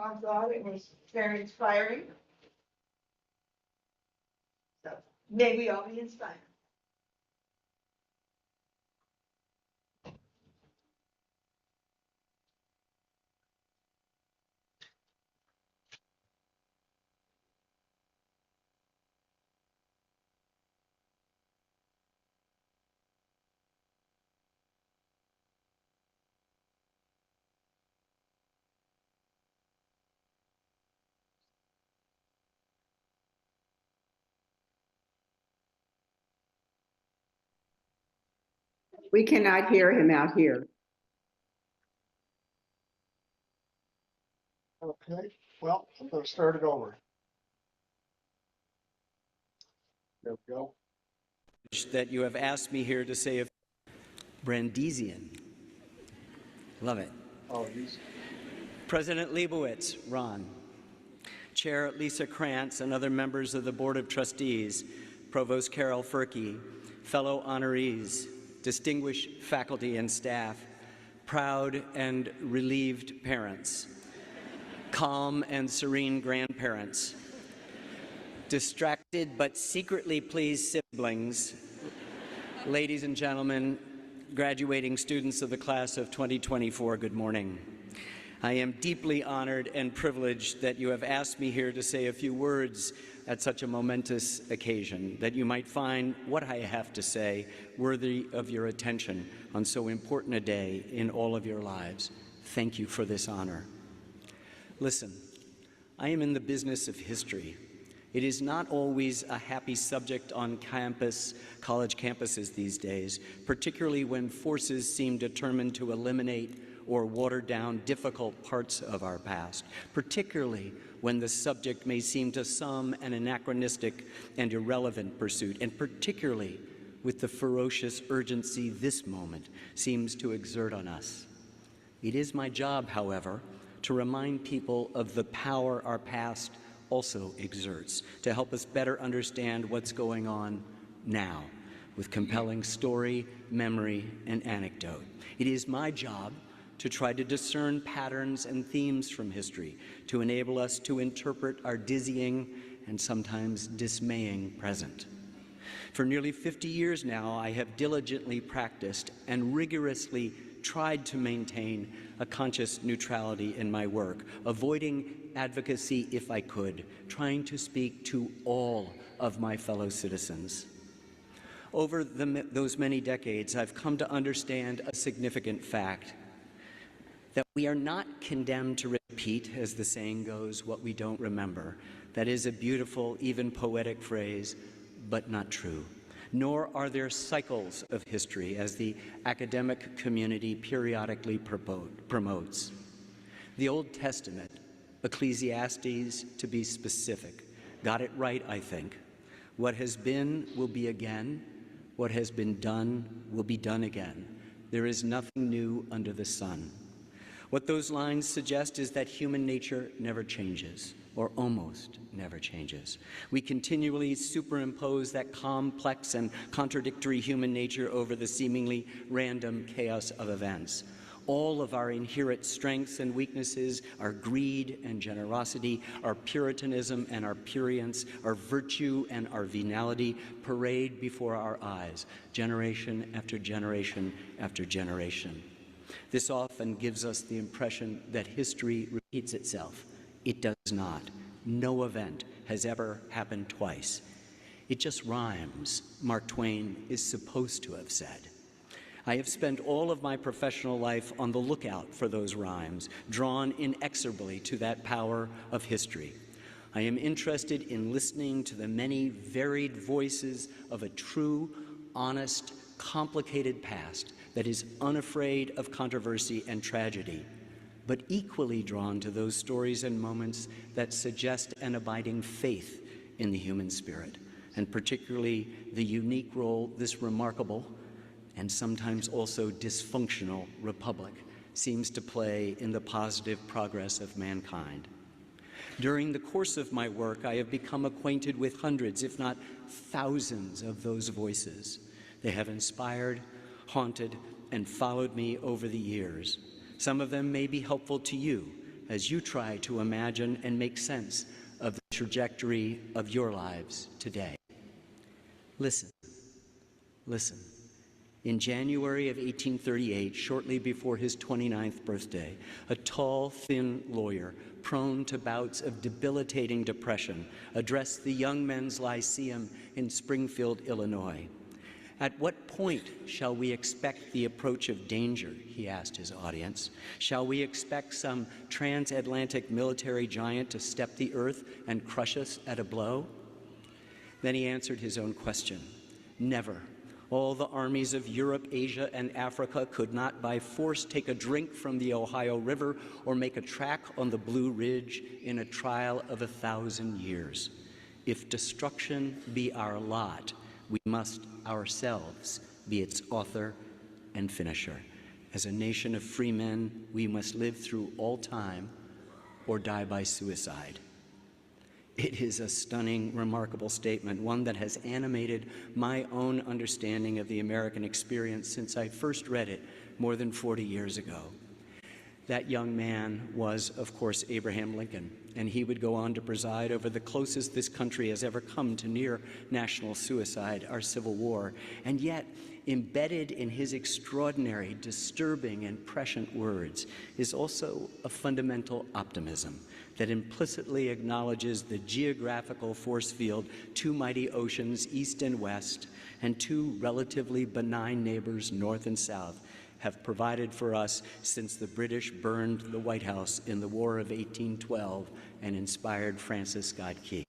I thought it was very inspiring. So may we all be inspired. We cannot hear him out here. Okay, well, I'm going to start it over. There we go. That you have asked me here to say a Brandeisian. Love it. Oh, these. President Leibowitz, Ron. Chair Lisa Krantz and other members of the Board of Trustees, Provost Carol Furkey, fellow honorees, distinguished faculty and staff, proud and relieved parents, calm and serene grandparents, distracted but secretly pleased siblings, ladies and gentlemen, graduating students of the class of 2024, good morning. I am deeply honored and privileged that you have asked me here to say a few words at such a momentous occasion, that you might find what I have to say worthy of your attention on so important a day in all of your lives. Thank you for this honor. Listen, I am in the business of history. It is not always a happy subject on college campuses these days, particularly when forces seem determined to eliminate or water down difficult parts of our past, particularly when the subject may seem to some an anachronistic and irrelevant pursuit, and particularly with the ferocious urgency this moment seems to exert on us. It is my job, however, to remind people of the power our past also exerts to help us better understand what's going on now with compelling story, memory, and anecdote. It is my job to try to discern patterns and themes from history to enable us to interpret our dizzying and sometimes dismaying present. For nearly 50 years now, I have diligently practiced and rigorously tried to maintain a conscious neutrality in my work, avoiding advocacy if I could, trying to speak to all of my fellow citizens. Over those many decades, I've come to understand a significant fact, that we are not condemned to repeat, as the saying goes, what we don't remember. That is a beautiful, even poetic phrase, but not true. Nor are there cycles of history, as the academic community periodically promotes. The Old Testament, Ecclesiastes to be specific, got it right, I think. What has been will be again. What has been done will be done again. There is nothing new under the sun. What those lines suggest is that human nature never changes, or almost never changes. We continually superimpose that complex and contradictory human nature over the seemingly random chaos of events. All of our inherent strengths and weaknesses, our greed and generosity, our puritanism and our prurience, our virtue and our venality parade before our eyes, generation after generation after generation. This often gives us the impression that history repeats itself. It does not. No event has ever happened twice. It just rhymes, Mark Twain is supposed to have said. I have spent all of my professional life on the lookout for those rhymes, drawn inexorably to that power of history. I am interested in listening to the many varied voices of a true, honest, complicated past that is unafraid of controversy and tragedy, but equally drawn to those stories and moments that suggest an abiding faith in the human spirit, and particularly the unique role this remarkable and sometimes also dysfunctional republic seems to play in the positive progress of mankind. During the course of my work, I have become acquainted with hundreds, if not thousands, of those voices. They have inspired, haunted, and followed me over the years. Some of them may be helpful to you, as you try to imagine and make sense of the trajectory of your lives today. Listen, listen. In January of 1838, shortly before his 29th birthday, a tall, thin lawyer, prone to bouts of debilitating depression, addressed the Young Men's Lyceum in Springfield, Illinois. At what point shall we expect the approach of danger, he asked his audience. Shall we expect some transatlantic military giant to step the earth and crush us at a blow? Then he answered his own question. Never. All the armies of Europe, Asia, and Africa could not by force take a drink from the Ohio River or make a track on the Blue Ridge in a trial of 1,000 years. If destruction be our lot, we must ourselves be its author and finisher. As a nation of free men, we must live through all time or die by suicide. It is a stunning, remarkable statement, one that has animated my own understanding of the American experience since I first read it more than 40 years ago. That young man was, of course, Abraham Lincoln, and he would go on to preside over the closest this country has ever come to near national suicide, our Civil War. And yet, embedded in his extraordinary, disturbing, and prescient words is also a fundamental optimism that implicitly acknowledges the geographical force field, two mighty oceans, east and west, and two relatively benign neighbors, north and south, have provided for us since the British burned the White House in the War of 1812 and inspired Francis Scott Key.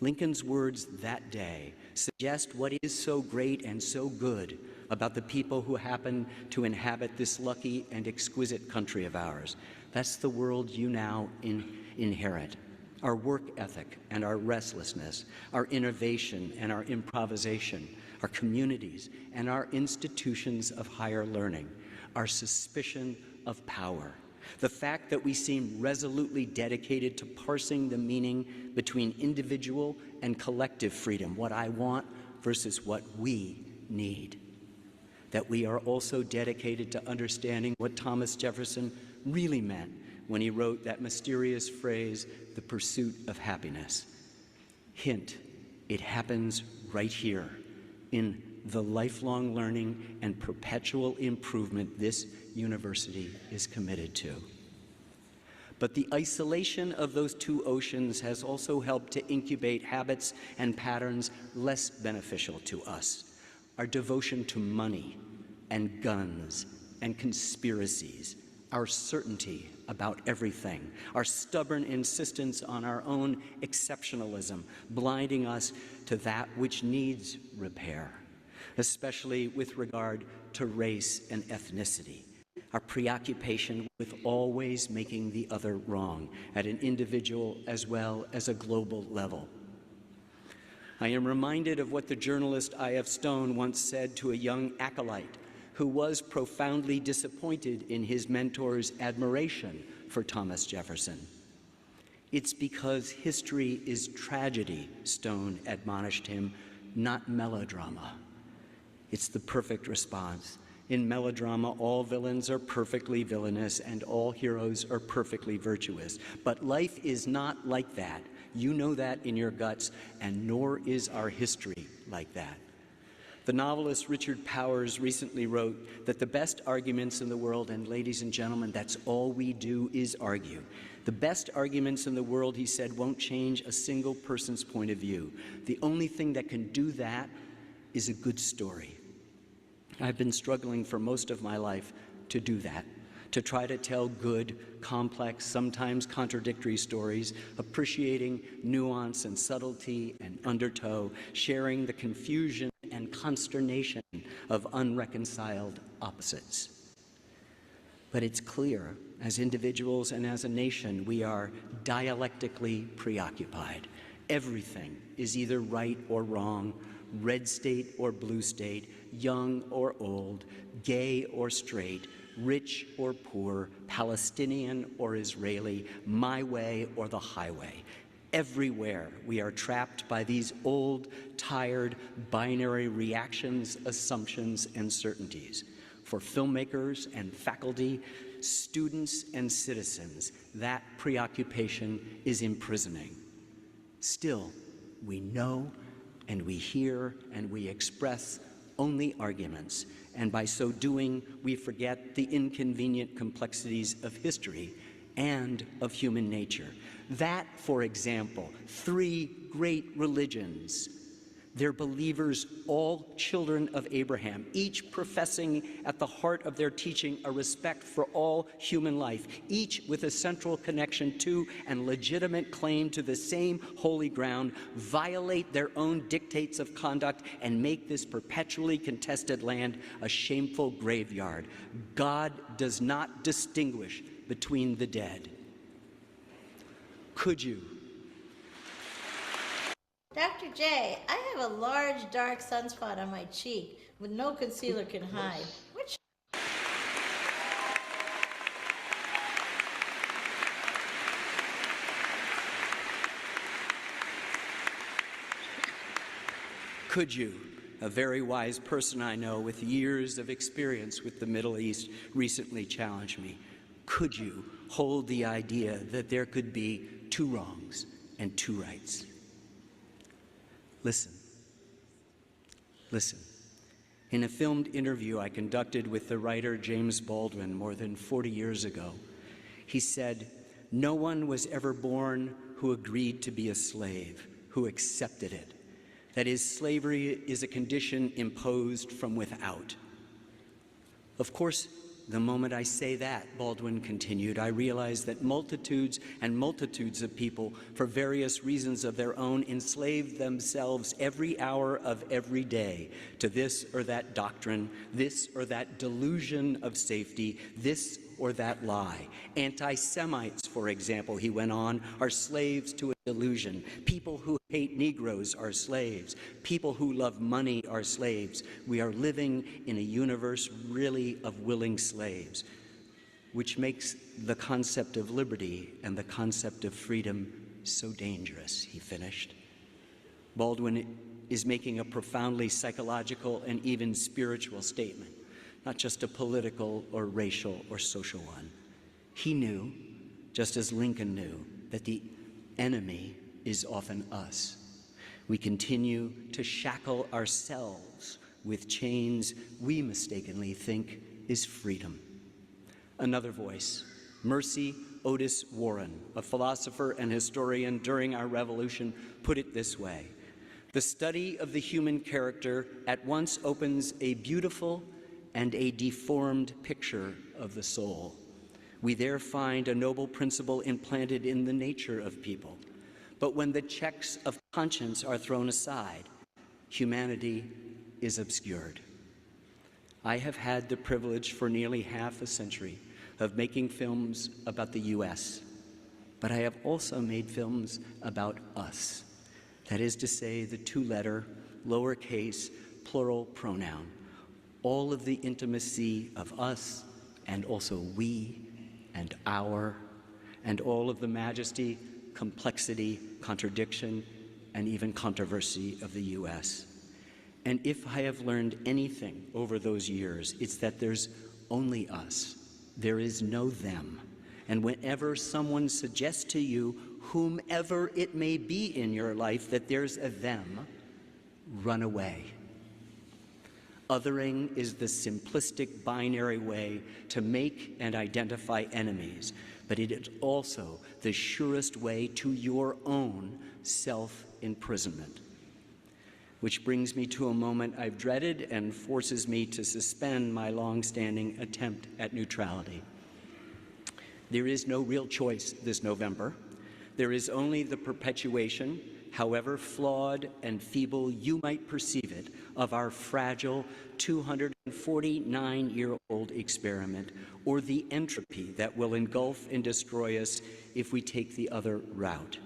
Lincoln's words that day suggest what is so great and so good about the people who happen to inhabit this lucky and exquisite country of ours. That's the world you now inherit. Our work ethic and our restlessness, our innovation and our improvisation, our communities and our institutions of higher learning, our suspicion of power, the fact that we seem resolutely dedicated to parsing the meaning between individual and collective freedom, what I want versus what we need, that we are also dedicated to understanding what Thomas Jefferson really meant when he wrote that mysterious phrase, the pursuit of happiness. Hint, it happens right here in the lifelong learning and perpetual improvement this university is committed to. But the isolation of those two oceans has also helped to incubate habits and patterns less beneficial to us. Our devotion to money and guns and conspiracies, our certainty about everything, our stubborn insistence on our own exceptionalism, blinding us to that which needs repair, especially with regard to race and ethnicity, our preoccupation with always making the other wrong at an individual as well as a global level. I am reminded of what the journalist I.F. Stone once said to a young acolyte who was profoundly disappointed in his mentor's admiration for Thomas Jefferson. It's because history is tragedy, Stone admonished him, not melodrama. It's the perfect response. In melodrama, all villains are perfectly villainous and all heroes are perfectly virtuous. But life is not like that. You know that in your guts, and nor is our history like that. The novelist Richard Powers recently wrote that the best arguments in the world, and ladies and gentlemen, that's all we do is argue. The best arguments in the world, he said, won't change a single person's point of view. The only thing that can do that is a good story. I've been struggling for most of my life to do that, to try to tell good, complex, sometimes contradictory stories, appreciating nuance and subtlety and undertow, sharing the confusion and consternation of unreconciled opposites. But it's clear, as individuals and as a nation, we are dialectically preoccupied. Everything is either right or wrong, red state or blue state, young or old, gay or straight, rich or poor, Palestinian or Israeli, my way or the highway. Everywhere we are trapped by these old, tired, binary reactions, assumptions, and certainties. For filmmakers and faculty, students and citizens, that preoccupation is imprisoning. Still, we know and we hear and we express only arguments, and by so doing, we forget the inconvenient complexities of history and of human nature. That, for example, three great religions, they're believers, all children of Abraham, each professing at the heart of their teaching a respect for all human life, each with a central connection to and legitimate claim to the same holy ground, violate their own dictates of conduct and make this perpetually contested land a shameful graveyard. God does not distinguish between the dead. Could you? Dr. J, I have a large dark sunspot on my cheek with no concealer can hide. Which Could you? A very wise person I know with years of experience with the Middle East recently challenged me. Could you hold the idea that there could be two wrongs and two rights? Listen. Listen. In a filmed interview I conducted with the writer James Baldwin more than 40 years ago, he said, "No one was ever born who agreed to be a slave, who accepted it. That is, slavery is a condition imposed from without." Of course, the moment I say that, Baldwin continued, I realize that multitudes and multitudes of people, for various reasons of their own, enslave themselves every hour of every day to this or that doctrine, this or that delusion of safety, this or that lie. Anti-Semites, for example, he went on, are slaves to a delusion. People who hate Negroes are slaves. People who love money are slaves. We are living in a universe really of willing slaves, which makes the concept of liberty and the concept of freedom so dangerous, he finished. Baldwin is making a profoundly psychological and even spiritual statement, not just a political or racial or social one. He knew, just as Lincoln knew, that the enemy is often us. We continue to shackle ourselves with chains we mistakenly think is freedom. Another voice, Mercy Otis Warren, a philosopher and historian during our revolution, put it this way: "The study of the human character at once opens a beautiful and a deformed picture of the soul. We there find a noble principle implanted in the nature of people. But when the checks of conscience are thrown aside, humanity is obscured." I have had the privilege for nearly half a century of making films about the U.S., but I have also made films about us. That is to say, the two-letter, lowercase, plural pronoun. All of the intimacy of us, and also we, and our, and all of the majesty, complexity, contradiction, and even controversy of the U.S. And if I have learned anything over those years, it's that there's only us. There is no them. And whenever someone suggests to you, whomever it may be in your life, that there's a them, run away. Othering is the simplistic binary way to make and identify enemies, but it is also the surest way to your own self-imprisonment. Which brings me to a moment I've dreaded and forces me to suspend my long-standing attempt at neutrality. There is no real choice this November. There is only the perpetuation, however flawed and feeble you might perceive it, of our fragile 249-year-old experiment, or the entropy that will engulf and destroy us if we take the other route.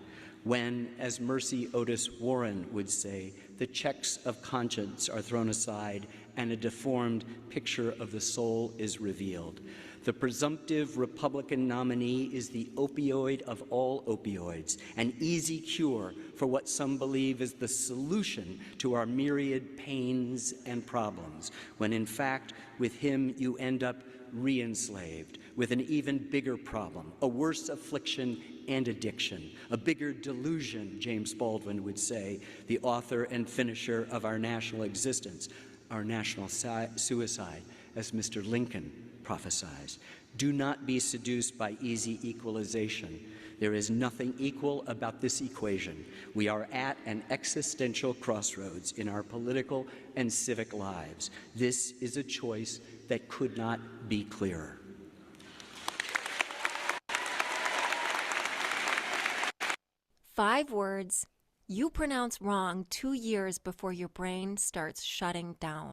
When, as Mercy Otis Warren would say, the checks of conscience are thrown aside and a deformed picture of the soul is revealed. The presumptive Republican nominee is the opioid of all opioids, an easy cure for what some believe is the solution to our myriad pains and problems, when in fact, with him you end up re-enslaved, with an even bigger problem, a worse affliction and addiction, a bigger delusion, James Baldwin would say, the author and finisher of our national existence, our national suicide, as Mr. Lincoln prophesies. Do not be seduced by easy equalization. There is nothing equal about this equation. We are at an existential crossroads in our political and civic lives. This is a choice that could not be clearer. Five words you pronounce wrong 2 years before your brain starts shutting down.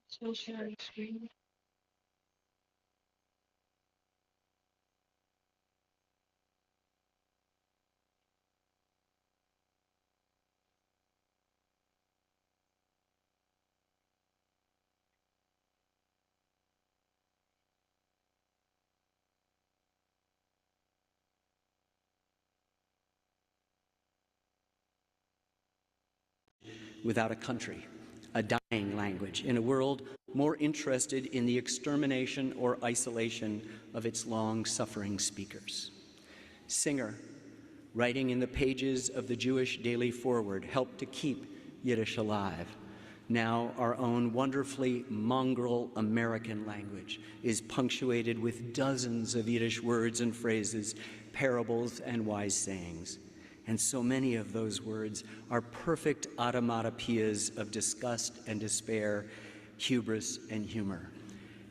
Still sharing screen. Without a country, a dying language, in a world more interested in the extermination or isolation of its long-suffering speakers. Singer, writing in the pages of the Jewish Daily Forward, helped to keep Yiddish alive. Now our own wonderfully mongrel American language is punctuated with dozens of Yiddish words and phrases, parables and wise sayings. And so many of those words are perfect automatopoeias of disgust and despair, hubris and humor.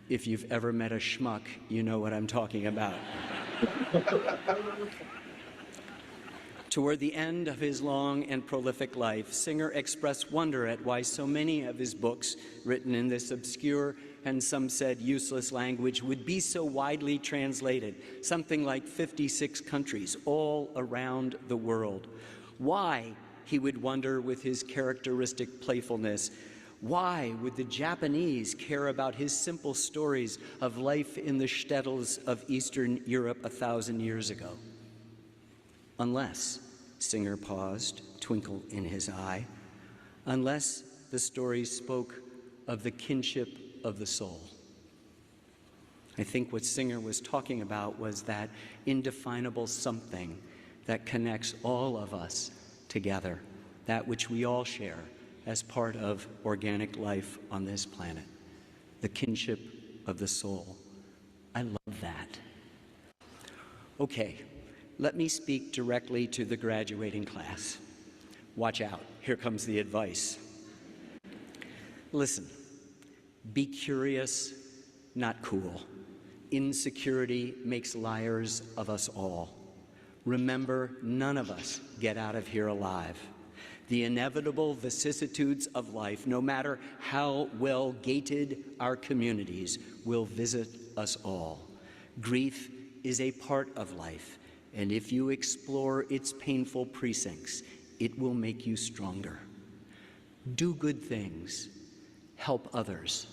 If you've ever met a schmuck, you know what I'm talking about. Toward the end of his long and prolific life, Singer expressed wonder at why so many of his books, written in this obscure and some said useless language, would be so widely translated, something like 56 countries all around the world. Why, he would wonder with his characteristic playfulness, why would the Japanese care about his simple stories of life in the shtetls of Eastern Europe 1,000 years ago? Unless, Singer paused, twinkle in his eye, unless the stories spoke of the kinship of the soul. I think what Singer was talking about was that indefinable something that connects all of us together, that which we all share as part of organic life on this planet, the kinship of the soul. I love that. Okay, let me speak directly to the graduating class. Watch out, here comes the advice. Listen, be curious, not cool. Insecurity makes liars of us all. Remember, none of us get out of here alive. The inevitable vicissitudes of life, no matter how well gated our communities, will visit us all. Grief is a part of life, and if you explore its painful precincts, it will make you stronger. Do good things. Help others.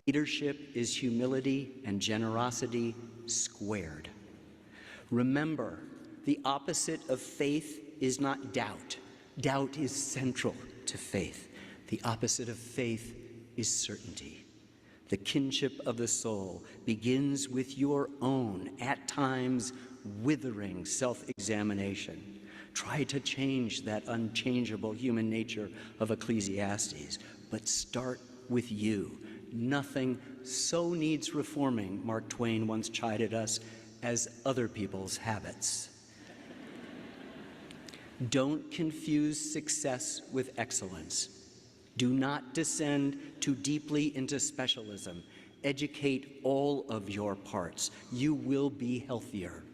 Leadership is humility and generosity squared. Remember, the opposite of faith is not doubt. Doubt is central to faith. The opposite of faith is certainty. The kinship of the soul begins with your own, at times, withering self-examination. Try to change that unchangeable human nature of Ecclesiastes, but start with you. Nothing so needs reforming, Mark Twain once chided us, as other people's habits. Don't confuse success with excellence. Do not descend too deeply into specialism. Educate all of your parts. You will be healthier.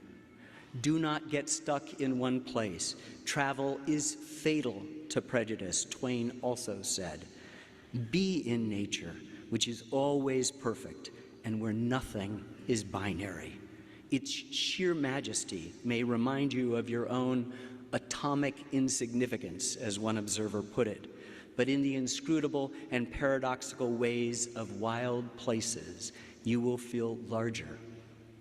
Do not get stuck in one place. Travel is fatal to prejudice, Twain also said. Be in nature, which is always perfect, and where nothing is binary. Its sheer majesty may remind you of your own atomic insignificance, as one observer put it, but in the inscrutable and paradoxical ways of wild places, you will feel larger,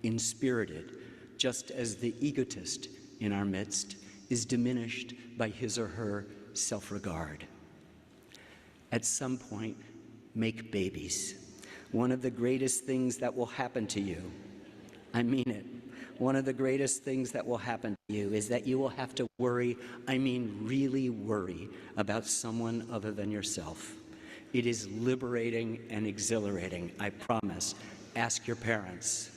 inspirited, just as the egotist in our midst is diminished by his or her self-regard. At some point, make babies. One of the greatest things that will happen to you, I mean it, one of the greatest things that will happen to you is that you will have to worry, I mean really worry, about someone other than yourself. It is liberating and exhilarating, I promise. Ask your parents.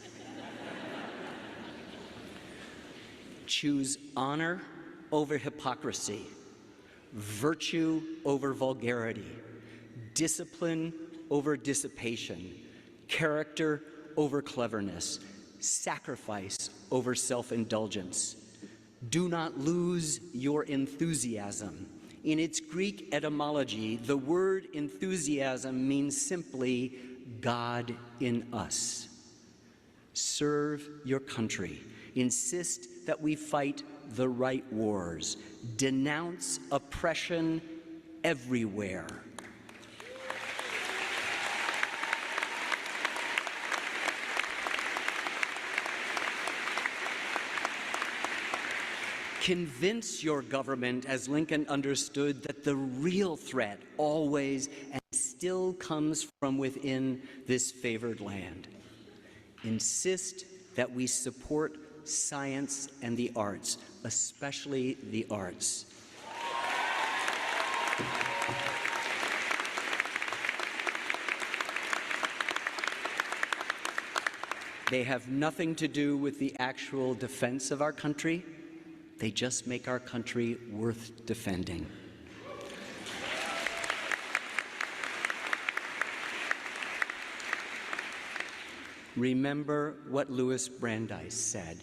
Choose honor over hypocrisy, virtue over vulgarity, discipline over dissipation, character over cleverness, sacrifice over self-indulgence. Do not lose your enthusiasm. In its Greek etymology, the word enthusiasm means simply God in us. Serve your country. Insist that we fight the right wars. Denounce oppression everywhere. Convince your government, as Lincoln understood, that the real threat always and still comes from within this favored land. Insist that we support science and the arts, especially the arts. They have nothing to do with the actual defense of our country. They just make our country worth defending. Remember what Louis Brandeis said.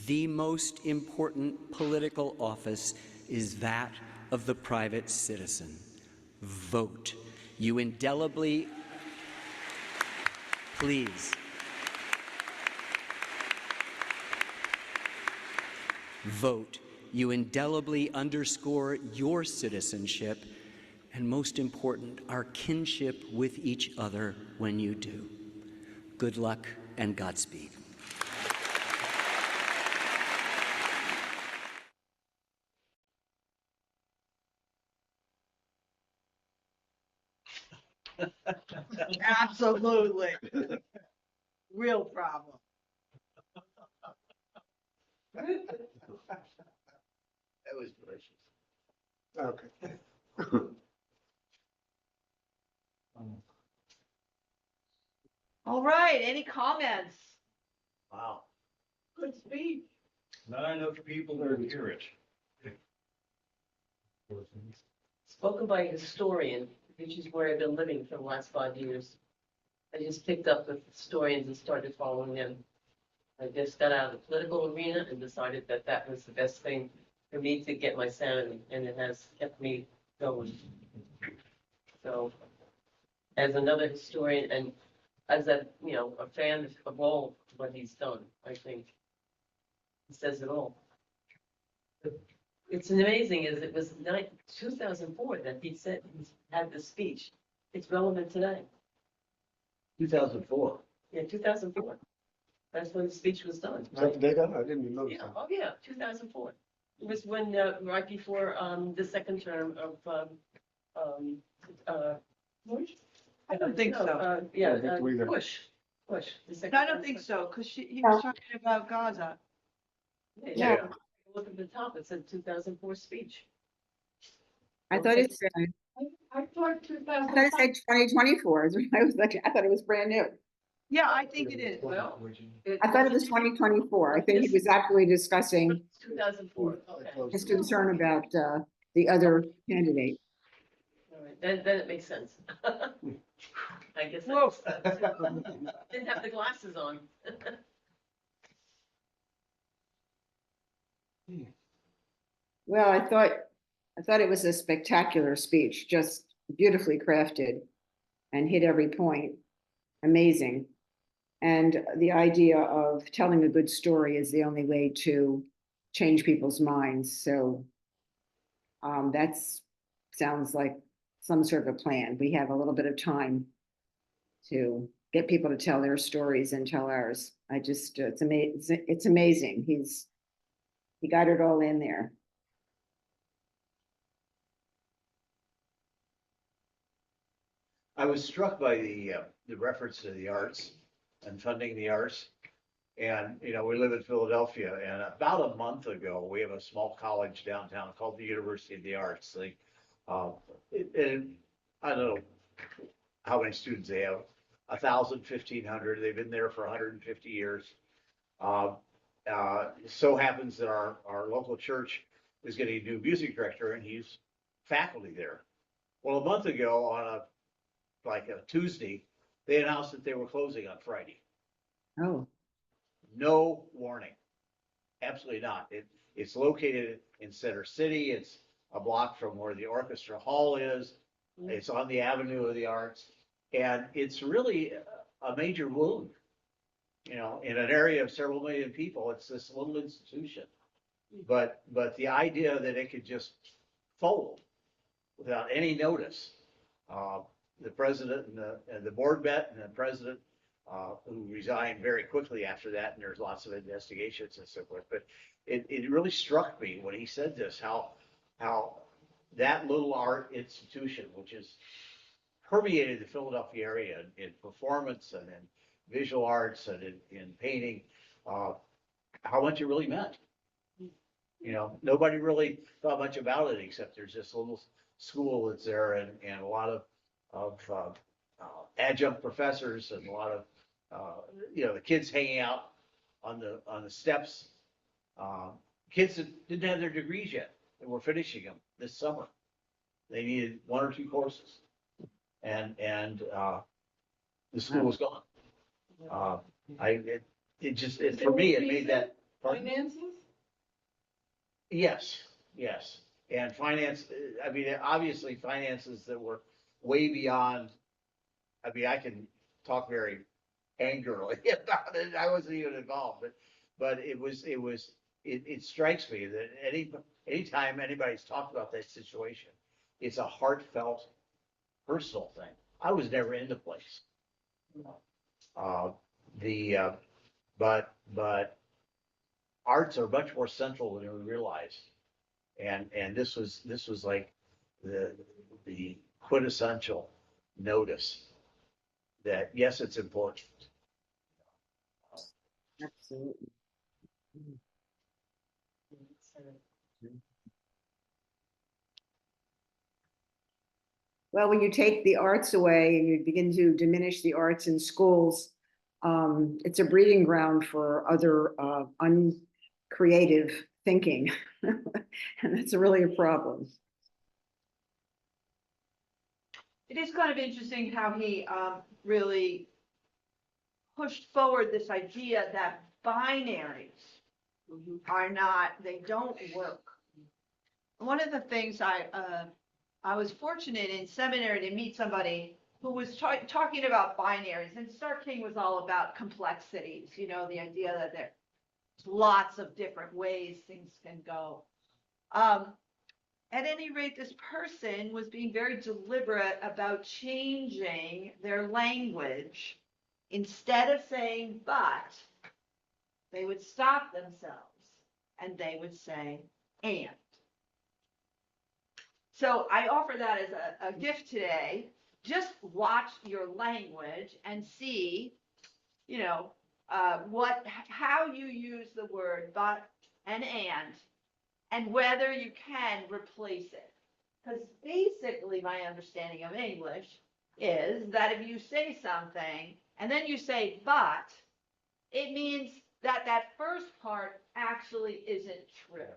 The most important political office is that of the private citizen. Vote. You indelibly, please. Vote. You indelibly underscore your citizenship and, most important, our kinship with each other when you do. Good luck and Godspeed. Absolutely. Real problem. That was delicious. Okay. All right, any comments? Wow. Good speech. Not enough people to hear it. Spoken by a historian, which is where I've been living for the last 5 years. I just picked up with historians and started following them. I just got out of the political arena and decided that that was the best thing for me to get my sanity, and it has kept me going. So, as another historian and as a fan of all what he's done, I think he says it all. It's amazing is it was 2004 that he said he had this speech. It's relevant today. 2004. Yeah, 2004. That's when the speech was done. Is that the date on it? I didn't even notice Yeah, that. oh yeah, 2004. It was when, right before the second term of Bush? I don't think so. Yeah, I don't think so either. Bush. the second I don't term. think so, because he was talking about Gaza. Yeah. Look at the top, it said 2004 speech. I thought it said, I thought I thought it said 2024. I was like, I thought it was brand new. Yeah, I think it is. Well, I thought it was 2024. I think he was actually discussing 2004, okay. his concern about the other candidate. All right, then it makes sense. I guess. Whoa. Didn't have the glasses on. Well, I thought it was a spectacular speech, just beautifully crafted and hit every point. Amazing. And the idea of telling a good story is the only way to change people's minds. So that's sounds like some sort of a plan. We have a little bit of time to get people to tell their stories and tell ours. I just, it's amazing. It's amazing. He got it all in there. I was struck by the reference to the arts and funding the arts. And, you know, we live in Philadelphia, and about a month ago, we have a small college downtown called the University of the Arts. And I don't know how many students they have, 1,000, 1,500. They've been there for 150 years. So happens that our local church is getting a new music director, and he's faculty there. Well, a month ago on a Tuesday, they announced that they were closing on Friday. Oh, No warning. Absolutely not. It's located in Center City. It's a block from where the orchestra hall is. It's on the Avenue of the Arts. And it's really a major wound. You know, in an area of several million people, it's this little institution. But the idea that it could just fold without any notice, the president and the board met, and the president, who resigned very quickly after that, and there's lots of investigations and so forth. But it really struck me when he said this, how that little art institution, which has permeated the Philadelphia area in performance and in visual arts and in painting, how much it really meant. You know, nobody really thought much about it, except there's this little school that's there, and a lot of adjunct professors, and a lot of you know, the kids hanging out on the steps. Kids that didn't have their degrees yet, and were finishing them this summer. They needed 1 or 2 courses, and the school was gone. For me, it made that. Finances? Yes, yes. And finance, I mean, obviously finances that were way beyond, I mean, I can talk very angrily about it. I wasn't even involved, but it strikes me that anytime anybody's talked about that situation, it's a heartfelt, personal thing. I was never in the place. But arts are much more central than we realize. And this was like the quintessential notice that, yes, it's important. absolutely. Well, when you take the arts away and you begin to diminish the arts in schools, it's a breeding ground for other uncreative thinking. And that's really a problem. It is kind of interesting how he really pushed forward this idea that binaries are not, they don't work. One of the things I was fortunate in seminary to meet somebody who was talking about binaries, and Stark King was all about complexities, you know, the idea that there's lots of different ways things can go. At any rate, this person was being very deliberate about changing their language. Instead of saying but, they would stop themselves and they would say and. So I offer that as a gift today. Just watch your language and see, you know, how you use the word but and whether you can replace it. Because basically my understanding of English is that if you say something and then you say but, it means that that first part actually isn't true,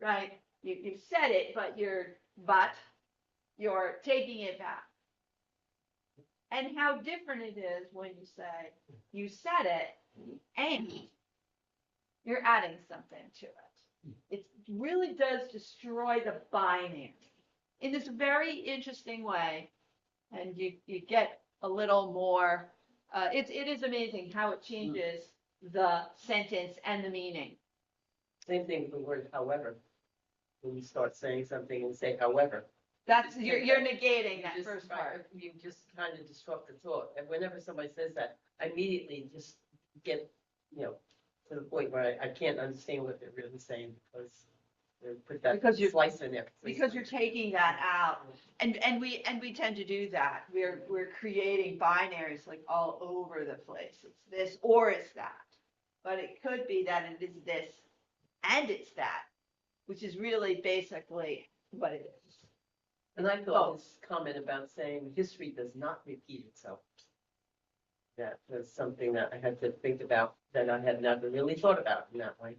right? You've said it, but you're taking it back. And how different it is when you say you said it and you're adding something to it. It really does destroy the binary in this very interesting way. And you get a little more, it is amazing how it changes the sentence and the meaning. Same thing with the word however. When you start saying something and say however. That's, you're negating You that just- first part. You just kind of disrupt the thought. And whenever somebody says that, I immediately just get, to the point where I can't understand what they're really saying because they put that Because slice in there. Because you're taking that out. And we tend to do that. We're creating binaries like all over the place. It's this or it's that. But it could be that it is this and it's that, which is really basically what it is. And I thought this comment about saying history does not repeat itself. That was something that I had to think about that I had never really thought about in that way.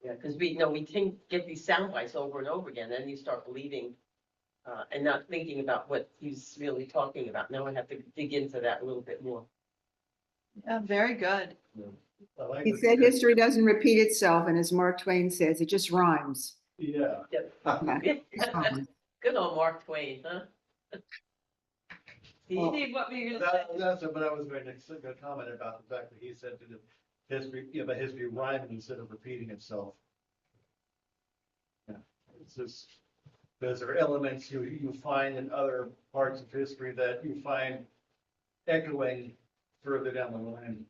Yeah, because we can get these sound bites over and over again, and you start believing and not thinking about what he's really talking about. Now I have to dig into that a little bit more. Yeah, very good. He said history doesn't repeat itself, and as Mark Twain says, it just rhymes. Yeah. Yeah, it's fine. Good old Mark Twain, huh? Well, Steve, what were you gonna say? That's what I was going to comment about, the fact that he said to the history, the history rhyming instead of repeating itself. Yeah, it's just, those are elements you find in other parts of history that you find echoing further down the line.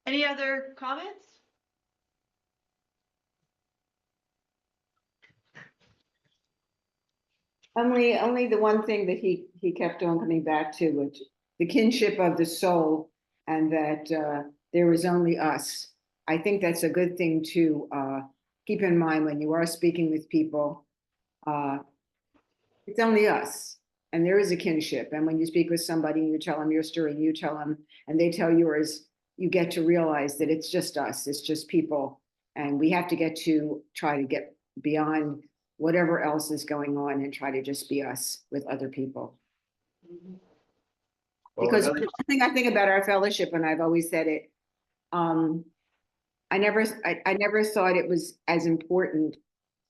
Any other comments? Only the one thing that he kept on coming back to, which the kinship of the soul, and that there is only us. I think that's a good thing to keep in mind when you are speaking with people. It's only us, and there is a kinship. And when you speak with somebody, you tell them your story, and you tell them, and they tell yours, you get to realize that it's just us. It's just people, and we have to try to get beyond whatever else is going on and try to just be us with other people. Well, Because another- the thing I think about our fellowship, and I've always said it, I never thought it was as important,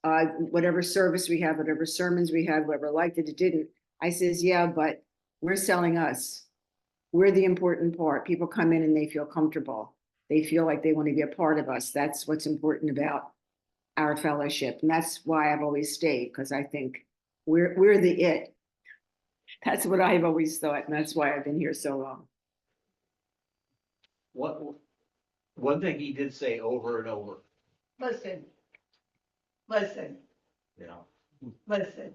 whatever service we have, whatever sermons we had, whoever liked it, it didn't. I says, yeah, but we're selling us. We're the important part. People come in and they feel comfortable. They feel like they want to be a part of us. That's what's important about our fellowship. And that's why I've always stayed, because I think we're the it. That's what I've always thought, and that's why I've been here so long. One thing he did say over and over, Listen, you know, listen.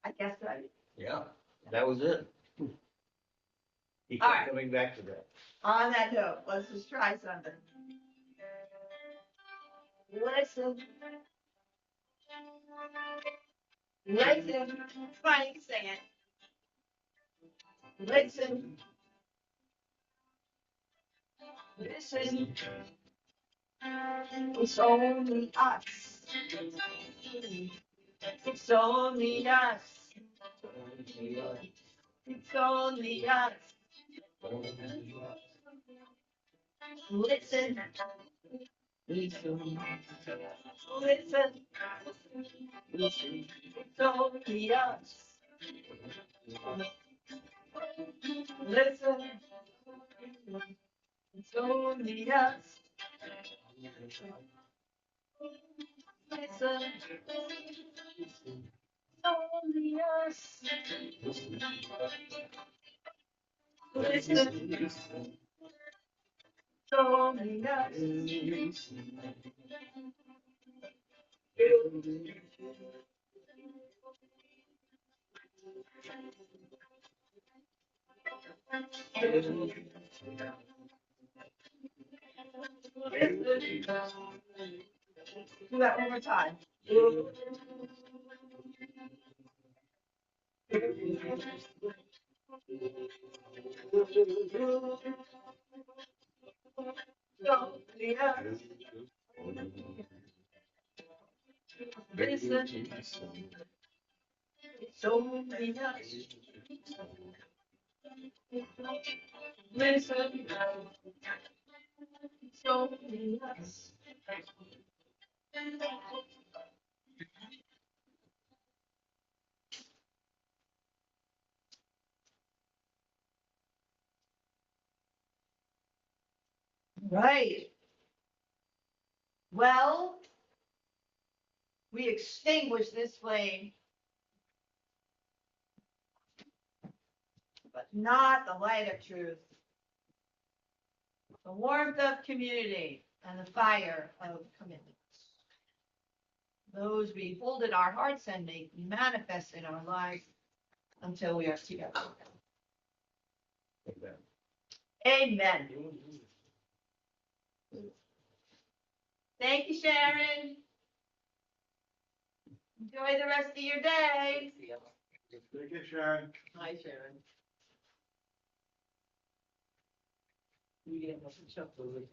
I guess right. yeah, that was it. He All kept right. coming back to that. On that note, let's just try something. Listen. Listen. Funny, sing it. Listen. Listen. It's only us. It's only us. It's only us. Listen. Listen. Listen. It's only us. Listen. It's only us. Listen. It's only us. Listen. It's only us. Do that one more time. Listen, it's only us. Listen now. So yes. Right. Well, we extinguish this flame, but not the light of truth. The warmth of community and the fire of commitment. Those we hold in our hearts and make manifest in our lives until we are together. Amen. Thank you, Sharon. Enjoy the rest of your day. Thank you, Sharon. Hi, Sharon. We get a chocolate with